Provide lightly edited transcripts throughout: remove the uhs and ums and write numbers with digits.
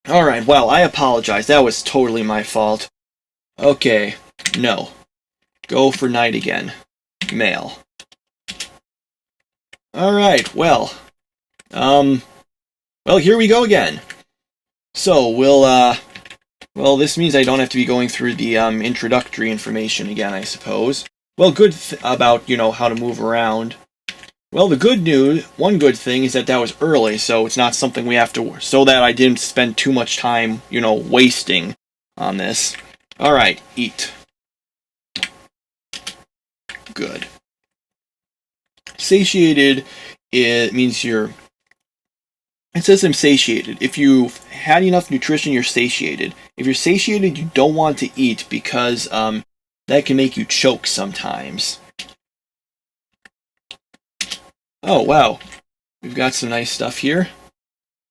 Alright, well, I apologize. That was totally my fault. Okay, no. Go for night again. Male. Alright, well. Well, here we go again. So, well, this means I don't have to be going through the, introductory information again, I suppose. Well, good about, how to move around. Well, the good news, one good thing is that was early, so it's not something we have to, so that I didn't spend too much time, wasting on this. Alright, eat. Good. Satiated, it means it says I'm satiated. If you've had enough nutrition, you're satiated. If you're satiated, you don't want to eat because, that can make you choke sometimes. Oh, wow. We've got some nice stuff here.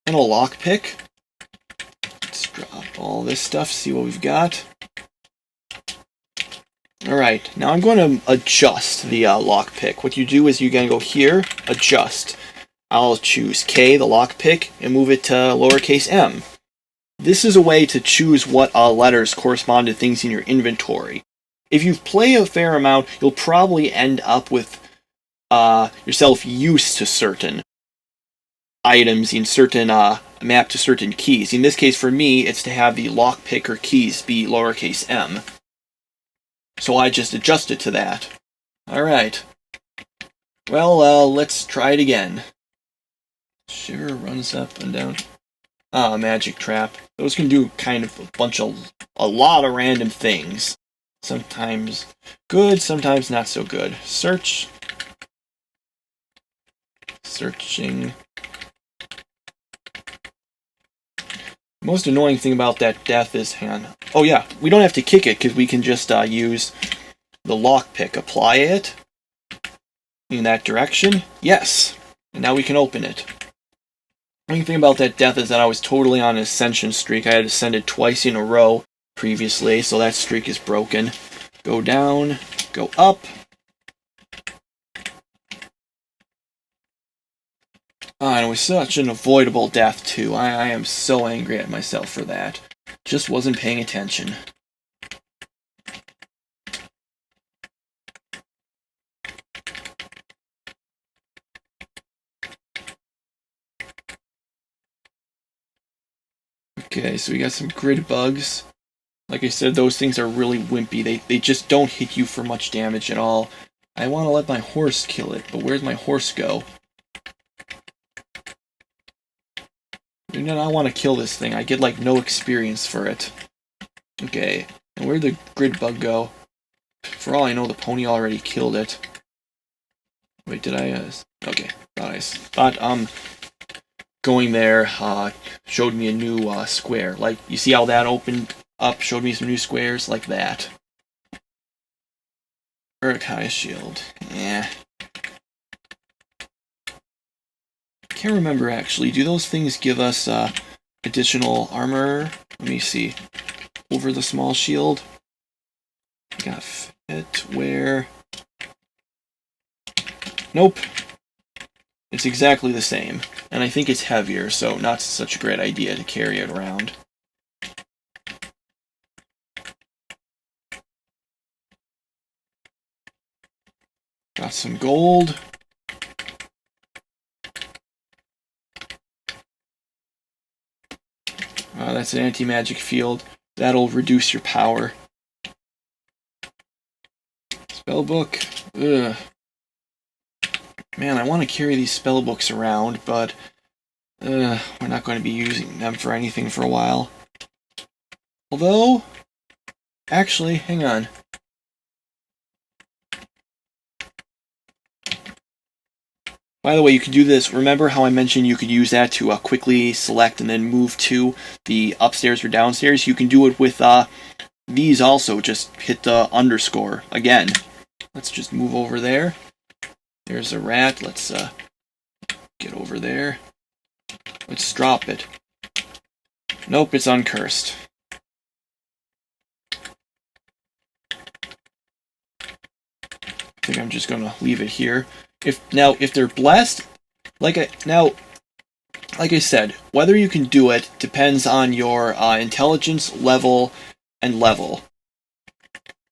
And a lockpick. Let's drop all this stuff, see what we've got. Alright, now I'm going to adjust the lockpick. What you do is you're going to go here, adjust. I'll choose K, the lockpick, and move it to lowercase m. This is a way to choose what letters correspond to things in your inventory. If you play a fair amount, you'll probably end up with yourself used to certain items in certain map to certain keys. In this case, for me, it's to have the lockpick or keys be lowercase m. So I just adjusted to that. Alright. Well, let's try it again. Shiver runs up and down. Magic trap. Those can do kind of a lot of random things. Sometimes good, sometimes not so good. Search. Searching. Most annoying thing about that death is, hang on. Oh yeah, we don't have to kick it because we can just use the lockpick. Apply it in that direction. Yes, and now we can open it. The only thing about that death is that I was totally on an ascension streak. I had ascended twice in a row previously, so that streak is broken. Go down, go up. And it was such an avoidable death, too. I am so angry at myself for that. Just wasn't paying attention. Okay, so we got some grid bugs. Like I said, those things are really wimpy. They just don't hit you for much damage at all. I want to let my horse kill it, but where's my horse go? I do not want to kill this thing. I get, like, no experience for it. Okay, and where'd the grid bug go? For all I know, the pony already killed it. Wait, did I, okay, thought, going there, showed me a new, square. Like, you see how that opened up, showed me some new squares? Like that. Urkai shield. Yeah. Can't remember, actually. Do those things give us, additional armor? Let me see. Over the small shield. Got fit, wear. Nope. It's exactly the same. And I think it's heavier, so not such a great idea to carry it around. Got some gold. That's an anti-magic field. That'll reduce your power. Spellbook. Ugh. Man, I want to carry these spellbooks around, but we're not going to be using them for anything for a while. Although, actually, hang on. By the way, you can do this. Remember how I mentioned you could use that to quickly select and then move to the upstairs or downstairs? You can do it with these also. Just hit the underscore again. Let's just move over there. There's a rat. Let's get over there. Let's drop it. Nope, it's uncursed. I think I'm just gonna leave it here. If they're blessed, like I said, whether you can do it depends on your intelligence level and level.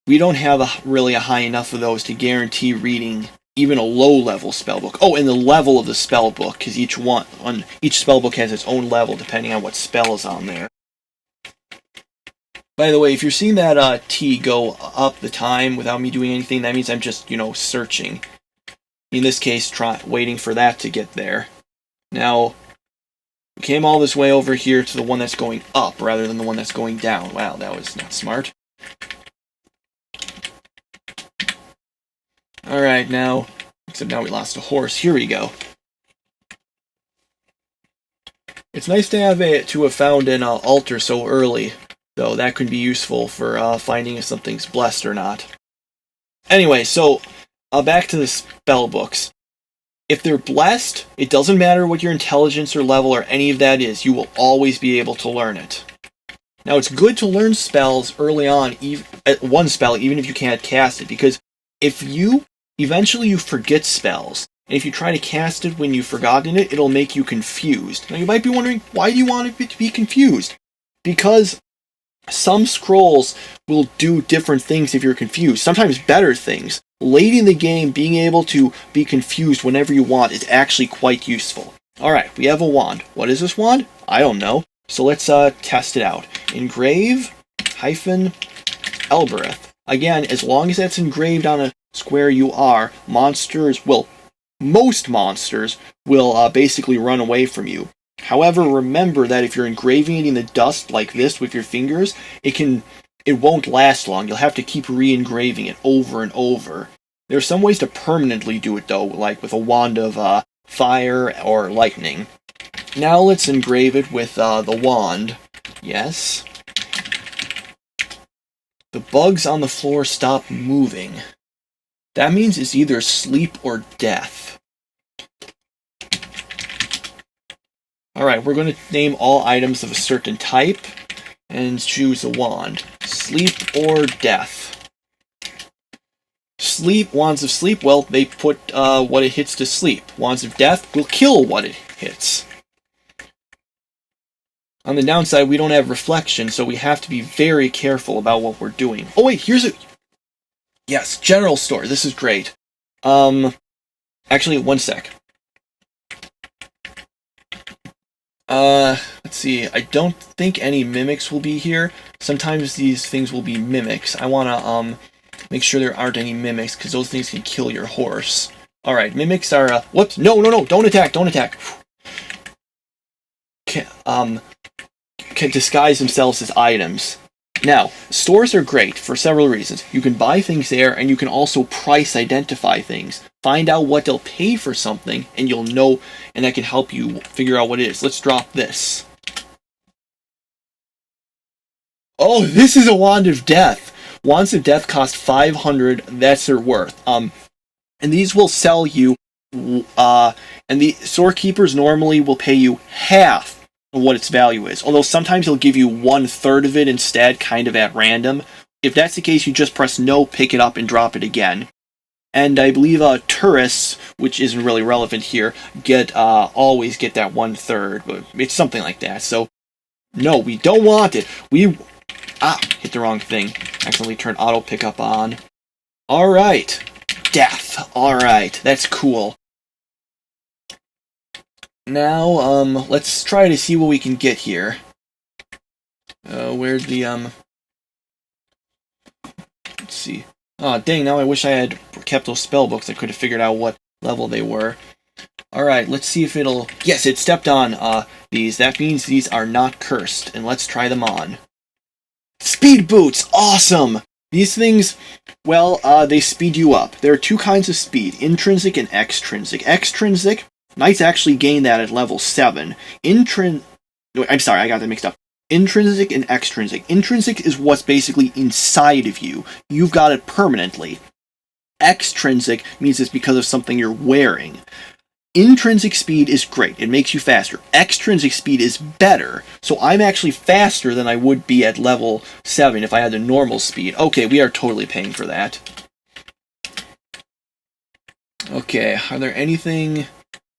We don't have really a high enough of those to guarantee reading even a low-level spellbook. Oh, and the level of the spellbook, because each spellbook has its own level depending on what spell is on there. By the way, if you're seeing that T go up the time without me doing anything, that means I'm just, searching. In this case, waiting for that to get there. Now, we came all this way over here to the one that's going up rather than the one that's going down. Wow, that was not smart. Alright, except now we lost a horse. Here we go. It's nice to have found an altar so early, though that could be useful for finding if something's blessed or not. Anyway, so back to the spell books. If they're blessed, it doesn't matter what your intelligence or level or any of that is, you will always be able to learn it. Now, it's good to learn spells early on, one spell, even if you can't cast it, because if eventually you forget spells, and if you try to cast it when you've forgotten it, it'll make you confused. Now, you might be wondering, why do you want it to be confused? Because some scrolls will do different things if you're confused, sometimes better things. Late in the game, being able to be confused whenever you want is actually quite useful. Alright, we have a wand. What is this wand? I don't know. So let's test it out. Engrave -Elbereth. Again, as long as that's engraved on a square you are, most monsters will basically run away from you. However, remember that if you're engraving it in the dust like this with your fingers, it won't last long. You'll have to keep re-engraving it over and over. There are some ways to permanently do it, though, like with a wand of fire or lightning. Now let's engrave it with the wand. Yes. The bugs on the floor stop moving. That means it's either sleep or death. Alright, we're going to name all items of a certain type and choose a wand. Sleep or death. Wands of sleep, well, they put what it hits to sleep. Wands of death will kill what it hits. On the downside, we don't have reflection, so we have to be very careful about what we're doing. Oh wait, yes, general store. This is great. Actually, one sec. Let's see. I don't think any mimics will be here. Sometimes these things will be mimics. I wanna, make sure there aren't any mimics, because those things can kill your horse. Alright, mimics are, whoops. No, don't attack, can disguise themselves as items. Now, stores are great for several reasons. You can buy things there, and you can also price identify things. Find out what they'll pay for something, and you'll know, and that can help you figure out what it is. Let's drop this. Oh, this is a Wand of Death. Wands of Death cost 500, that's their worth. And these will sell you, and the storekeepers normally will pay you half what its value is. Although sometimes he'll give you 1/3 of it instead, kind of at random. If that's the case, you just press no, pick it up, and drop it again. And I believe tourists, which isn't really relevant here, always get that 1/3, but it's something like that. So, no, we don't want it. Hit the wrong thing. Accidentally turned auto pickup on. Alright. Death. Alright, that's cool. Now, let's try to see what we can get here. Where's the, let's see. Oh, dang, now I wish I had kept those spell books. I could have figured out what level they were. Alright, let's see if it'll... Yes, it stepped on, these. That means these are not cursed, and let's try them on. Speed boots! Awesome! These things, well, they speed you up. There are two kinds of speed, intrinsic and extrinsic. Extrinsic... Knights actually gain that at level 7. I'm sorry, I got that mixed up. Intrinsic and extrinsic. Intrinsic is what's basically inside of you. You've got it permanently. Extrinsic means it's because of something you're wearing. Intrinsic speed is great. It makes you faster. Extrinsic speed is better. So I'm actually faster than I would be at level 7 if I had the normal speed. Okay, we are totally paying for that. Okay, are there anything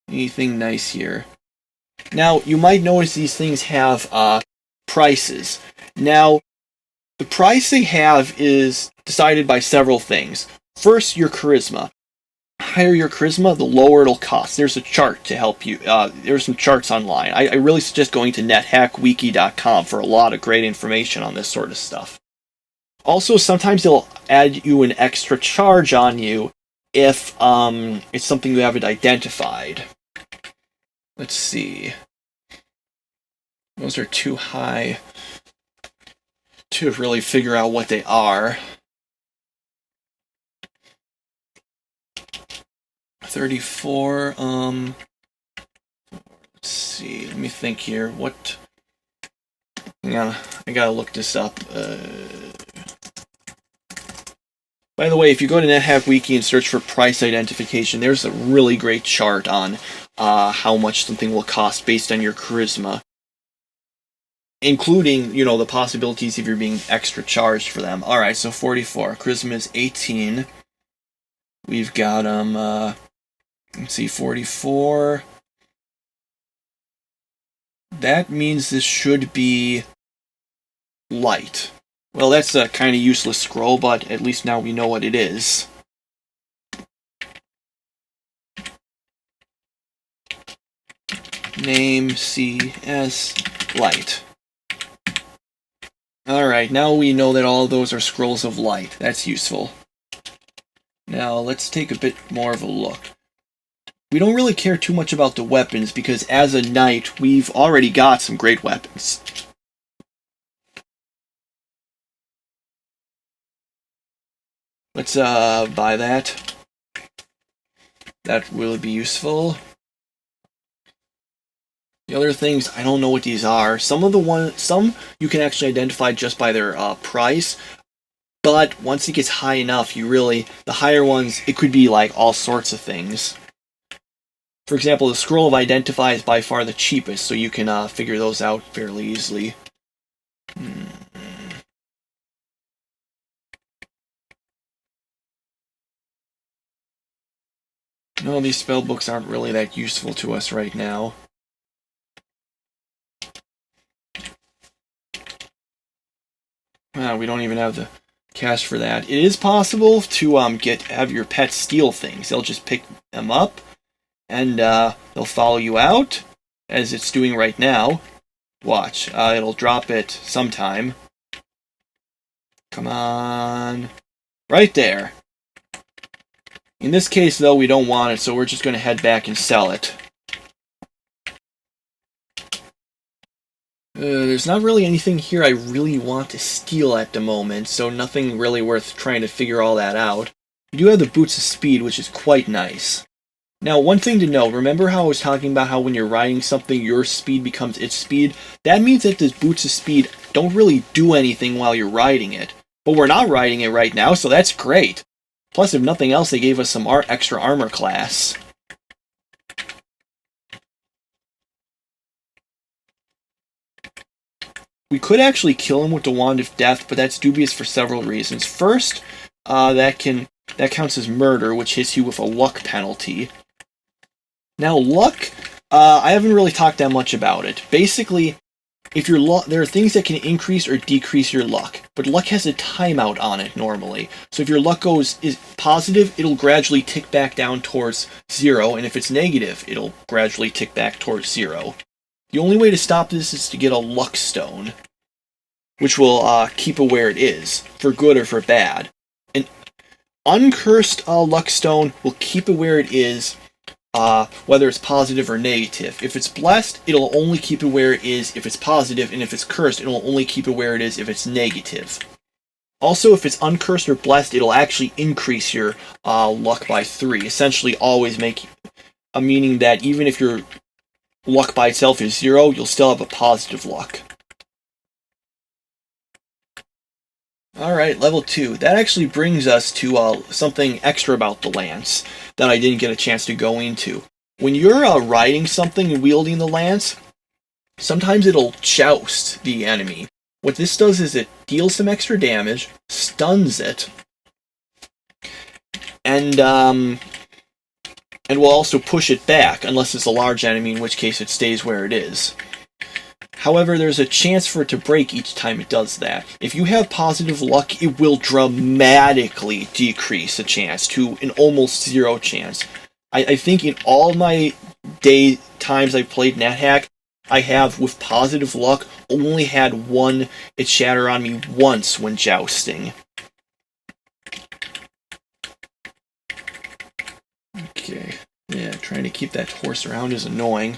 nice here? Now, you might notice these things have prices. Now, the price they have is decided by several things. First, your charisma. The higher your charisma, the lower it'll cost. There's a chart to help you. There's some charts online. I really suggest going to NetHackWiki.com for a lot of great information on this sort of stuff. Also, sometimes they'll add you an extra charge on you if it's something you haven't identified. Let's see. Those are too high to really figure out what they are. 34, let's see, let me think here. What? Hang on, I gotta look this up. By the way, if you go to NetHack Wiki and search for price identification, there's a really great chart on how much something will cost based on your charisma. Including, you know, the possibilities if you're being extra charged for them. Alright, so 44. Charisma is 18. We've got, let's see, 44. That means this should be light. Well, that's a kind of useless scroll, but at least now we know what it is. Name CS light. Alright, now we know that all of those are scrolls of light. That's useful. Now, let's take a bit more of a look. We don't really care too much about the weapons, because as a knight, we've already got some great weapons. Let's buy that. That will be useful. The other things, I don't know what these are. Some you can actually identify just by their price, but once it gets high enough, the higher ones, it could be like all sorts of things. For example, the Scroll of Identify is by far the cheapest, so you can figure those out fairly easily. No, these spellbooks aren't really that useful to us right now. We don't even have the cash for that. It is possible to have your pets steal things. They'll just pick them up, and they'll follow you out, as it's doing right now. Watch, it'll drop it sometime. Come on. Right there. In this case, though, we don't want it, so we're just going to head back and sell it. There's not really anything here I really want to steal at the moment, so nothing really worth trying to figure all that out. We do have the Boots of Speed, which is quite nice. Now, one thing to know, remember how I was talking about how when you're riding something, your speed becomes its speed? That means that the Boots of Speed don't really do anything while you're riding it. But we're not riding it right now, so that's great. Plus, if nothing else, they gave us some extra armor class. We could actually kill him with the Wand of Death, but that's dubious for several reasons. First, that counts as murder, which hits you with a luck penalty. Now, luck, I haven't really talked that much about it. Basically, if there are things that can increase or decrease your luck, but luck has a timeout on it normally. So if your luck is positive, it'll gradually tick back down towards 0, and if it's negative, it'll gradually tick back towards 0. The only way to stop this is to get a luck stone, which will keep it where it is, for good or for bad. An uncursed luck stone will keep it where it is, whether it's positive or negative. If it's blessed, it'll only keep it where it is if it's positive, and if it's cursed, it'll only keep it where it is if it's negative. Also, if it's uncursed or blessed, it'll actually increase your luck by 3, essentially always meaning that even if your luck by itself is 0, you'll still have a positive luck. Alright, level 2. That actually brings us to something extra about the lance that I didn't get a chance to go into. When you're riding something and wielding the lance, sometimes it'll joust the enemy. What this does is it deals some extra damage, stuns it, and and will also push it back, unless it's a large enemy, in which case it stays where it is. However, there's a chance for it to break each time it does that. If you have positive luck, it will dramatically decrease the chance to an almost zero chance. I think in all my times I've played NetHack, I have, with positive luck, only had it shatter on me once when jousting. Okay, yeah, trying to keep that horse around is annoying.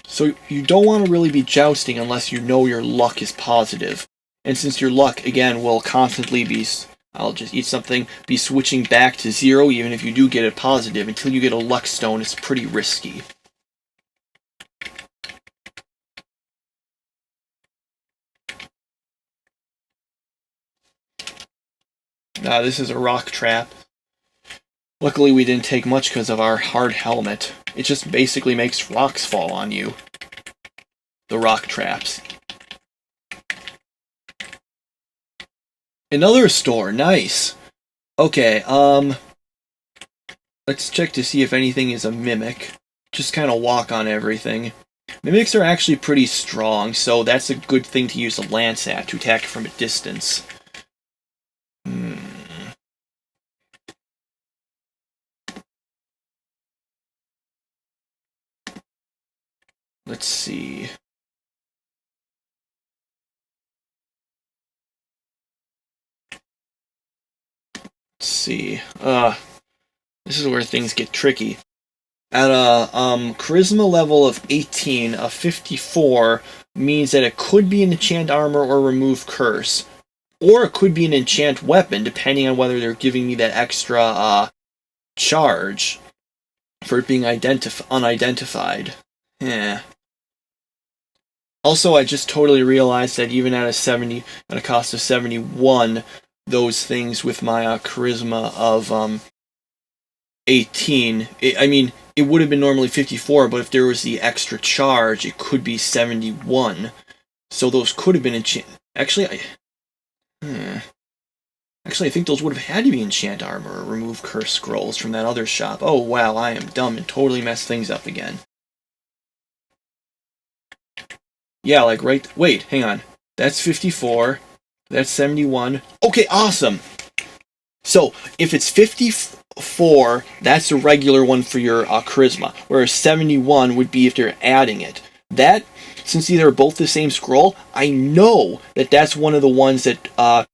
So you don't want to really be jousting unless you know your luck is positive. And since your luck, again, will constantly be, I'll just eat something, be switching back to 0 even if you do get it positive, until you get a luck stone, it's pretty risky. This is a rock trap. Luckily we didn't take much because of our hard helmet. It just basically makes rocks fall on you. The rock traps. Another store, nice. Okay, let's check to see if anything is a mimic. Just kind of walk on everything. Mimics are actually pretty strong, so that's a good thing to use a lance at, to attack from a distance. Let's see. Let's see. This is where things get tricky. At a charisma level of 18, a 54 means that it could be an enchant armor or remove curse. Or it could be an enchant weapon, depending on whether they're giving me that extra charge for it being unidentified. Yeah. Also, I just totally realized that even at a cost of 71, those things with my charisma of 18, it would have been normally 54, but if there was the extra charge, it could be 71. So those could have been Actually, I think those would have had to be enchant armor or remove curse scrolls from that other shop. Oh wow, I am dumb and totally messed things up again. Yeah, wait, hang on. That's 54. That's 71. Okay, awesome. So, if it's 54, that's the regular one for your charisma, whereas 71 would be if they're adding it. That, since these are both the same scroll, I know that that's one of the ones that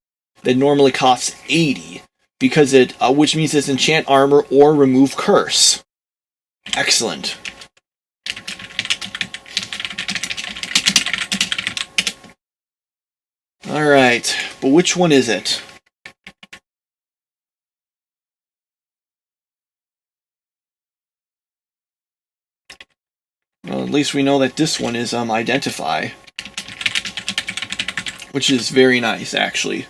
normally costs 80, because which means it's enchant armor or remove curse. Excellent. Alright, but which one is it? Well, at least we know that this one is identify. Which is very nice, actually.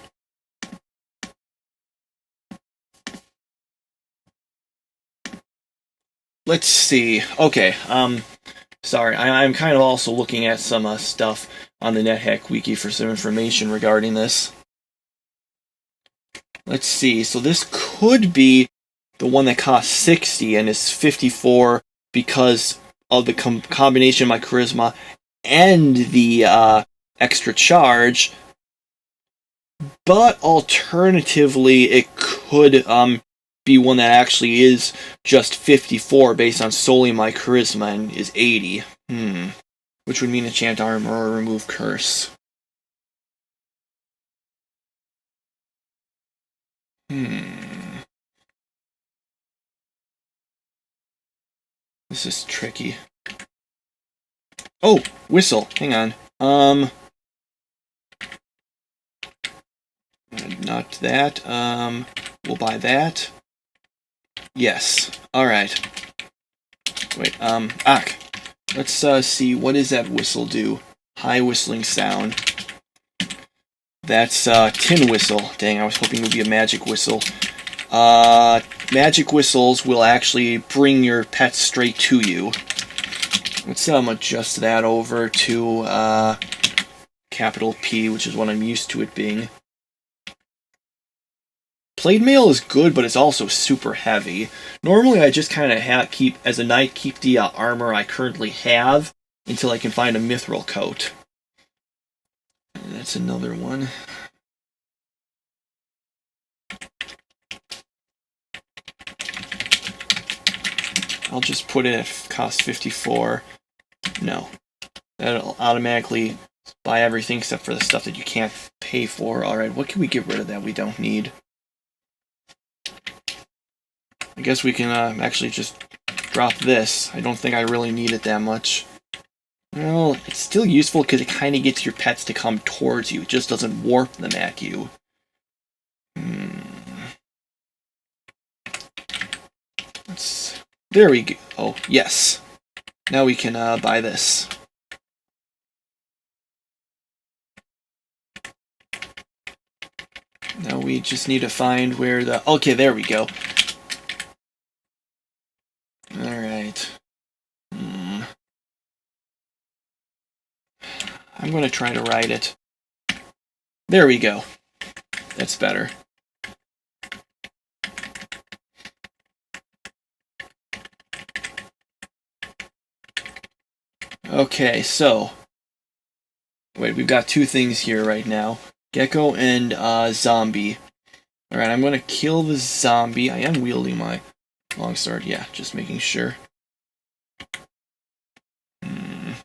Let's see. Okay, sorry, I'm kind of also looking at some stuff on the NetHack wiki for some information regarding this. Let's see, so this could be the one that costs 60 and is 54 because of the combination of my charisma and the extra charge. But alternatively, it could be one that actually is just 54 based on solely my charisma and is 80. Which would mean enchant armor or remove curse. This is tricky. Oh, whistle. Hang on. Not that. We'll buy that. Yes. Alright. Wait, let's see, what does that whistle do? High whistling sound. That's tin whistle. Dang, I was hoping it would be a magic whistle. Magic whistles will actually bring your pets straight to you. Let's adjust that over to capital P, which is what I'm used to it being. Plate mail is good, but it's also super heavy. Normally, I just kind of keep, as a knight, keep the armor I currently have until I can find a mithril coat. And that's another one. I'll just put it at cost 54. No. That'll automatically buy everything except for the stuff that you can't pay for. Alright, what can we get rid of that we don't need? I guess we can actually just drop this. I don't think I really need it that much. Well, it's still useful because it kind of gets your pets to come towards you. It just doesn't warp them at you. There we go. Oh, yes. Now we can buy this. Now we just need to find where the... Okay, there we go. Alright. I'm going to try to write it. There we go. That's better. Okay, so... Wait, we've got two things here right now. Gecko and zombie. Alright, I'm going to kill the zombie. I am wielding my longsword. Yeah, just making sure. And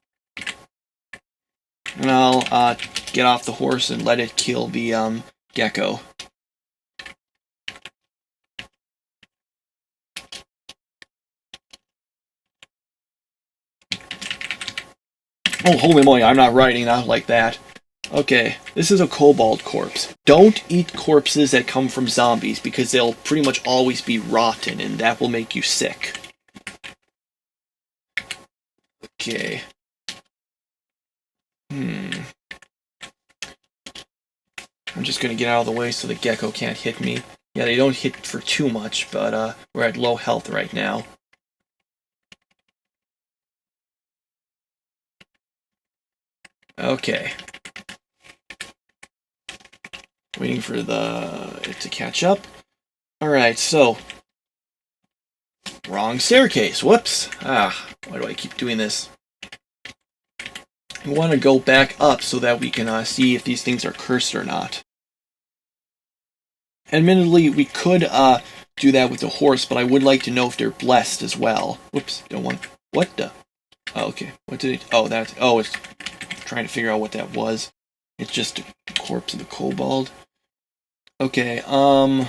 I'll get off the horse and let it kill the gecko. Oh, holy moly, I'm not writing out like that. Okay, this is a kobold corpse. Don't eat corpses that come from zombies, because they'll pretty much always be rotten, and that will make you sick. Okay. I'm just gonna get out of the way so the gecko can't hit me. Yeah, they don't hit for too much, but we're at low health right now. Okay. Waiting for it to catch up. Alright, so... Wrong staircase. Whoops. Why do I keep doing this? We want to go back up so that we can see if these things are cursed or not. Admittedly, we could do that with the horse, but I would like to know if they're blessed as well. Whoops, don't want... What the... Oh, okay. What did it... Oh, that's... Oh, it's trying to figure out what that was. It's just a corpse of the kobold. Okay, oh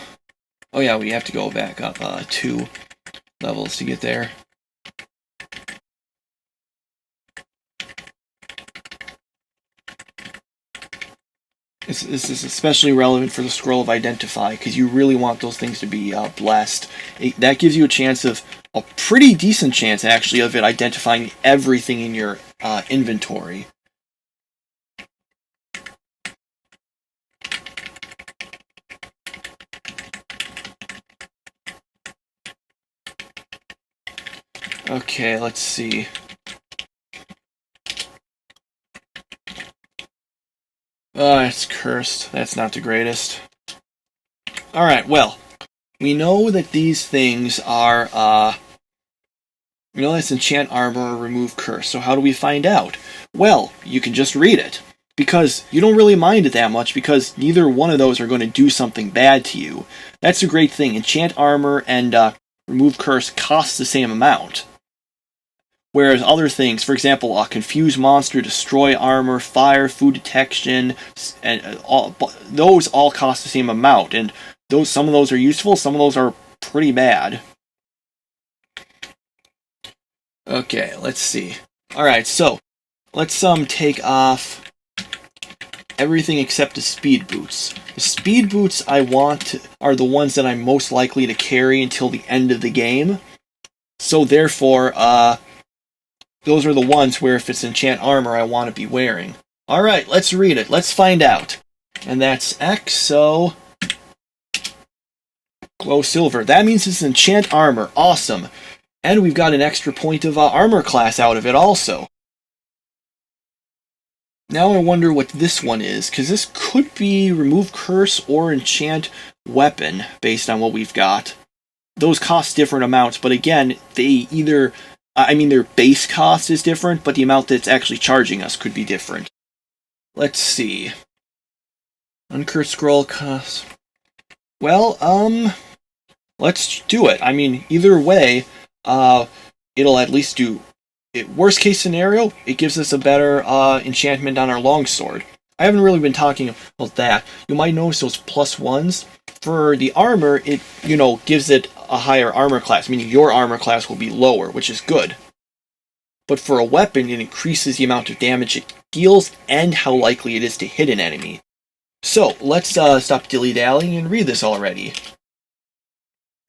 yeah, we have to go back up 2 levels to get there. This is especially relevant for the Scroll of Identify, because you really want those things to be blessed. That gives you a chance of, a pretty decent chance actually, of it identifying everything in your inventory. Okay, let's see. It's cursed. That's not the greatest. Alright, well, we know that these things are, we know that's enchant armor or remove curse, so how do we find out? Well, you can just read it. Because you don't really mind it that much, because neither one of those are going to do something bad to you. That's a great thing. Enchant armor and remove curse cost the same amount. Whereas other things, for example, confuse monster, destroy armor, fire, food detection, and those all cost the same amount. And some of those are useful, some of those are pretty bad. Okay, let's see. Alright, so let's take off everything except the speed boots. The speed boots I want are the ones that I'm most likely to carry until the end of the game. So therefore, those are the ones where if it's enchant armor I want to be wearing. Alright, let's read it. Let's find out. And that's X, so... Glow silver. That means it's enchant armor. Awesome. And we've got an extra point of armor class out of it also. Now I wonder what this one is, because this could be remove curse or enchant weapon based on what we've got. Those cost different amounts, but again, they either, their base cost is different, but the amount that's actually charging us could be different. Let's see. Uncursed scroll cost. Well, let's do it. Either way, it'll at least do it. Worst case scenario, it gives us a better enchantment on our longsword. I haven't really been talking about that. You might notice those +1s. For the armor, it, gives it a higher armor class, meaning your armor class will be lower, which is good. But for a weapon, it increases the amount of damage it deals and how likely it is to hit an enemy. So, let's stop dilly-dallying and read this already.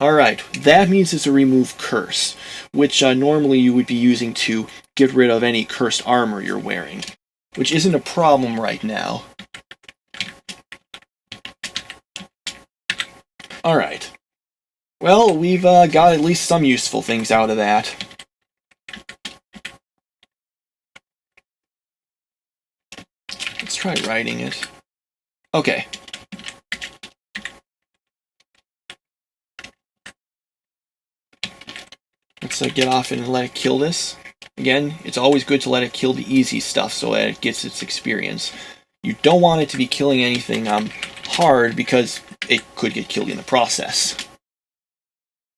Alright, that means it's a remove curse, which normally you would be using to get rid of any cursed armor you're wearing, which isn't a problem right now. Alright. Well, we've got at least some useful things out of that. Let's try writing it. Okay. Let's get off and let it kill this. Again, it's always good to let it kill the easy stuff so that it gets its experience. You don't want it to be killing anything hard because it could get killed in the process.